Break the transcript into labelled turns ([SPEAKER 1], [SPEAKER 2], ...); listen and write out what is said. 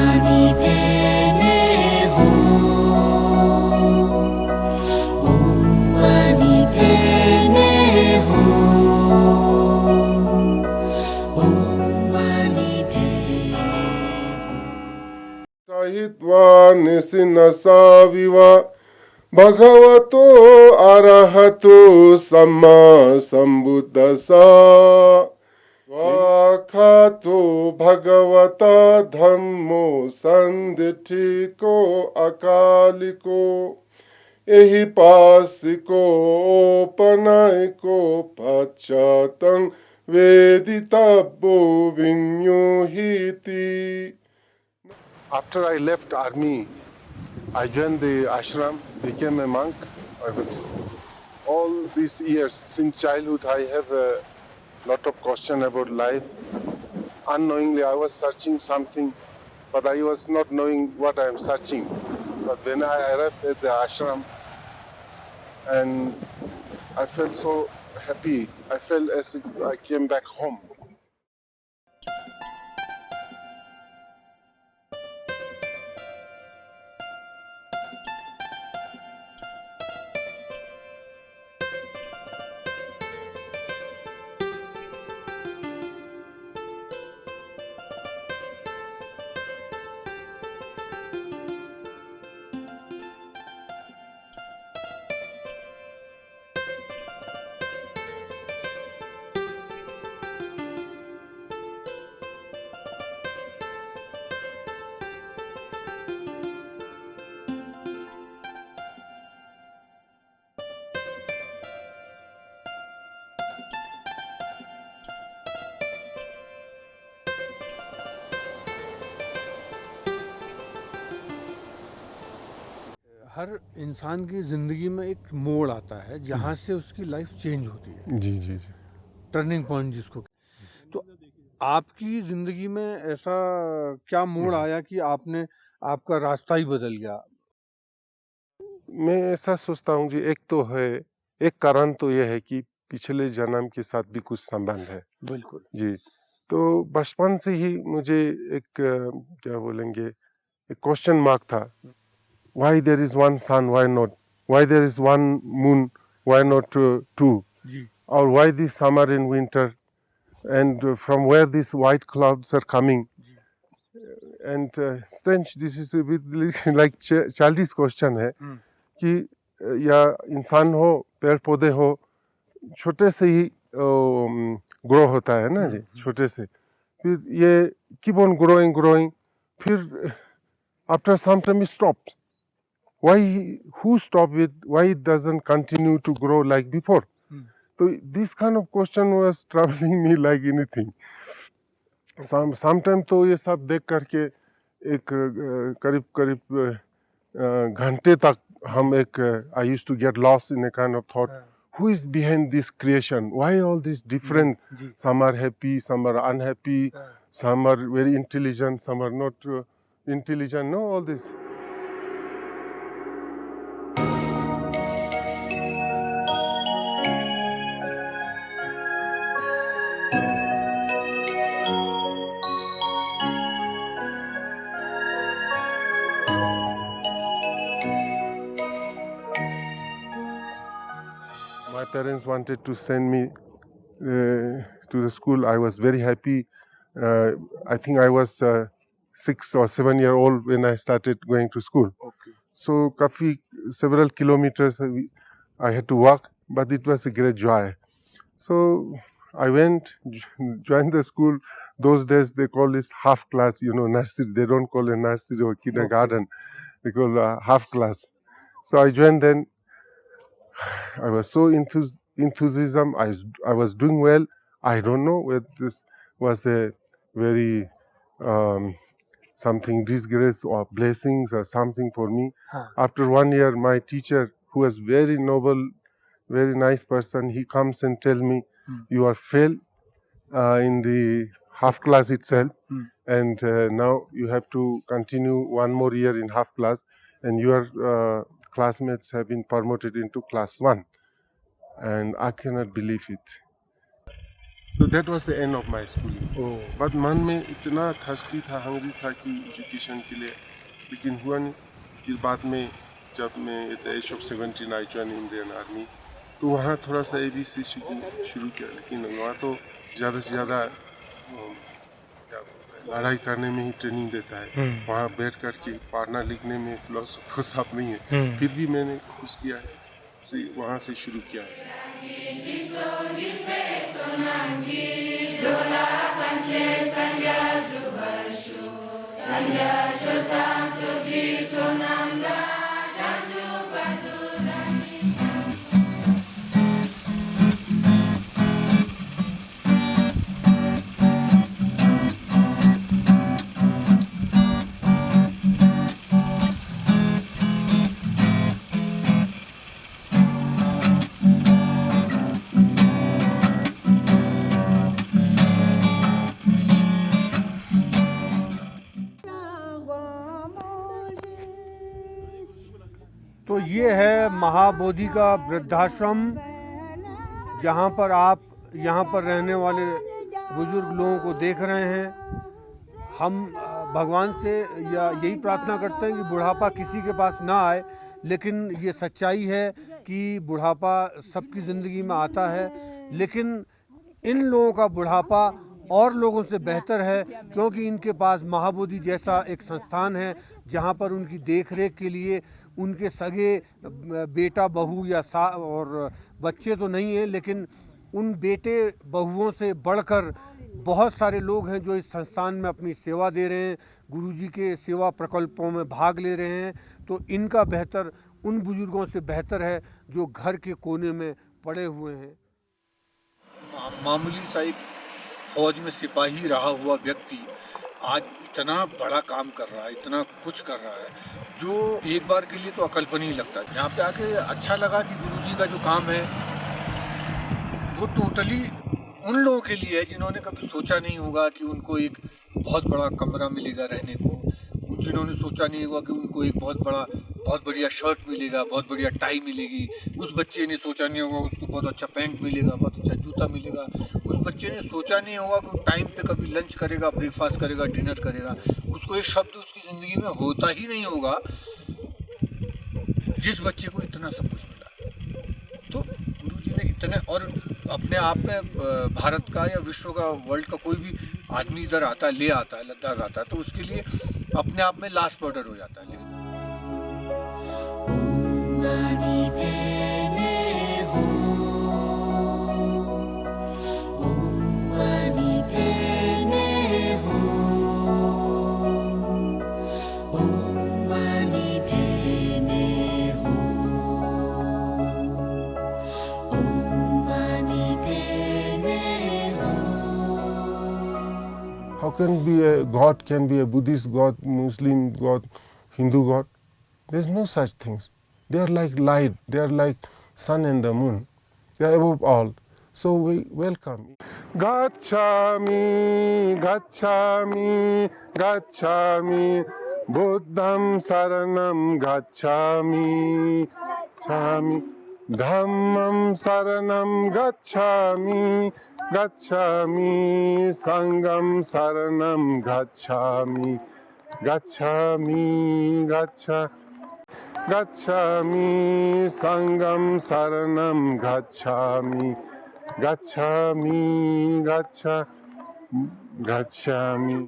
[SPEAKER 1] 많이 베네 온 많이 베네 온 많이 베네
[SPEAKER 2] Sahitva nisina saviva Bhagavato arahato samma sambuddhasa Vakhato bhagavata dhammo sandithiko akaliko Ehipasiko panaiko pachatang veditabbo vinyuhiti. After I left army, I joined the ashram, became a monk. I was all these years since childhood. I have a lot of question about life. Unknowingly, I was searching something, but I was not knowing what I am searching. But when I arrived at the ashram, and I felt so happy. I felt as if I came back home.
[SPEAKER 3] हर इंसान की ज़िंदगी में एक मोड़ आता है जहाँ से उसकी लाइफ चेंज होती है,
[SPEAKER 2] जी जी जी
[SPEAKER 3] टर्निंग पॉइंट जिसको। तो आपकी ज़िंदगी में ऐसा क्या मोड़ आया कि आपका रास्ता ही बदल गया?
[SPEAKER 2] मैं ऐसा सोचता हूँ जी, एक तो है, एक कारण तो यह है कि पिछले जन्म के साथ भी कुछ संबंध है।
[SPEAKER 3] बिल्कुल
[SPEAKER 2] जी, तो बचपन से ही मुझे एक क्या बोलेंगे, एक क्वेश्चन मार्क था, why there is one sun, why not, why there is one moon, why not two,
[SPEAKER 3] जी
[SPEAKER 2] और why this summer in winter, and from where these white clouds are coming. And strange, this is a bit like childish question है कि या इंसान हो, पेड़ पौधे हो, छोटे से ही ग्रो होता है ना जी, छोटे से, फिर ये keep on growing, फिर after some time it stops. Why, who stopped it? Why it doesn't continue to grow like before? So this kind of question was troubling me like anything. Sometime तो ये सब देख करके एक करीब करीब घंटे तक हम एक I used to get lost in a kind of thought, who is behind this creation? Why all these different? Some are happy, some are unhappy, some are very intelligent, some are not intelligent. No, all this. My parents wanted to send me to the school. I was very happy. I think I was 6 or 7 year old when I started going to school.
[SPEAKER 3] Okay
[SPEAKER 2] So several kilometers I had to walk, but it was a great joy. So I went, joined the school. Those days they call this half class, nursery. They don't call it nursery or kindergarten. They call half class. So I joined then. I was so enthusiasm. I was doing well. I don't know whether this was a very something disgrace or blessings or something for me. After 1 year, my teacher, who was very noble, very nice person, he comes and tell me, you are fail in the half class itself, and now you have to continue 1 more year in half class, and your classmates have been promoted into class 1. And I cannot believe it. So that was the end of my schooling.
[SPEAKER 3] Oh,
[SPEAKER 2] But मन में इतना thirsty था, hungry था कि education के लिए, लेकिन हुआ नहीं। फिर बाद में जब मैं at the age of 17 I join Indian army, तो वहाँ थोड़ा सा ABC शुरू किया, लेकिन वहाँ तो ज़्यादा से ज़्यादा क्या बोलते हैं, लड़ाई करने में ही ट्रेनिंग देता है। वहाँ बैठ कर के पढ़ना लिखने में फिलोसफी सब नहीं है। फिर भी मैंने कुछ किया है, वहाँ से शुरू किया है।
[SPEAKER 3] तो ये है महाबोधि का वृद्धाश्रम, जहाँ पर आप यहाँ पर रहने वाले बुजुर्ग लोगों को देख रहे हैं। हम भगवान से या यही प्रार्थना करते हैं कि बुढ़ापा किसी के पास ना आए, लेकिन ये सच्चाई है कि बुढ़ापा सबकी ज़िंदगी में आता है। लेकिन इन लोगों का बुढ़ापा और लोगों से बेहतर है, क्योंकि इनके पास महाबोधि जैसा एक संस्थान है जहाँ पर उनकी देखरेख के लिए उनके सगे बेटा बहू या और बच्चे तो नहीं हैं, लेकिन उन बेटे बहुओं से बढ़कर बहुत सारे लोग हैं जो इस संस्थान में अपनी सेवा दे रहे हैं, गुरुजी के सेवा प्रकल्पों में भाग ले रहे हैं। तो इनका बेहतर उन बुजुर्गों से बेहतर है जो घर के कोने में पड़े हुए हैं। मामूली सा एक फौज में सिपाही रहा हुआ व्यक्ति आज इतना बड़ा काम कर रहा है, इतना कुछ कर रहा है, जो एक बार के लिए तो अकल्पनीय लगता है। यहाँ पे आके अच्छा लगा कि गुरुजी का जो काम है वो टोटली उन लोगों के लिए है जिन्होंने कभी सोचा नहीं होगा कि उनको एक बहुत बड़ा कमरा मिलेगा रहने को, जिन्होंने सोचा नहीं होगा कि उनको एक बहुत बढ़िया शर्ट मिलेगा, बहुत बढ़िया टाई मिलेगी। उस बच्चे ने सोचा नहीं होगा उसको बहुत अच्छा पैंट मिलेगा, बहुत अच्छा जूता मिलेगा। उस बच्चे ने सोचा नहीं होगा कि टाइम पे कभी लंच करेगा, ब्रेकफास्ट करेगा, डिनर करेगा। उसको ये शब्द उसकी ज़िंदगी में होता ही नहीं होगा जिस बच्चे को इतना सब कुछ मिला। तो गुरुजी ने इतने, और अपने आप में भारत का या विश्व का, वर्ल्ड का कोई भी आदमी इधर आता है, ले आता है, लद्दाख आता है, तो उसके लिए अपने आप में लास्ट बॉर्डर हो जाता है। लेकिन
[SPEAKER 1] मणि प्रेमे हो, ओम मणि प्रेमे हो, ओम मणि प्रेमे हो, ओम मणि प्रेमे हो।
[SPEAKER 2] How can be a god can be a Buddhist god, Muslim god, Hindu god? There's no such things. They are like light. They are like sun and the moon. They are above all. So we welcome. Gacchami, gacchami, gacchami. Buddham saranam gacchami, gacchami. Dhammam saranam gacchami, gacchami. Sangam saranam gacchami, gacchami, gacchami. Gacchami sangam saranam gacchami, gacchami, gacchami.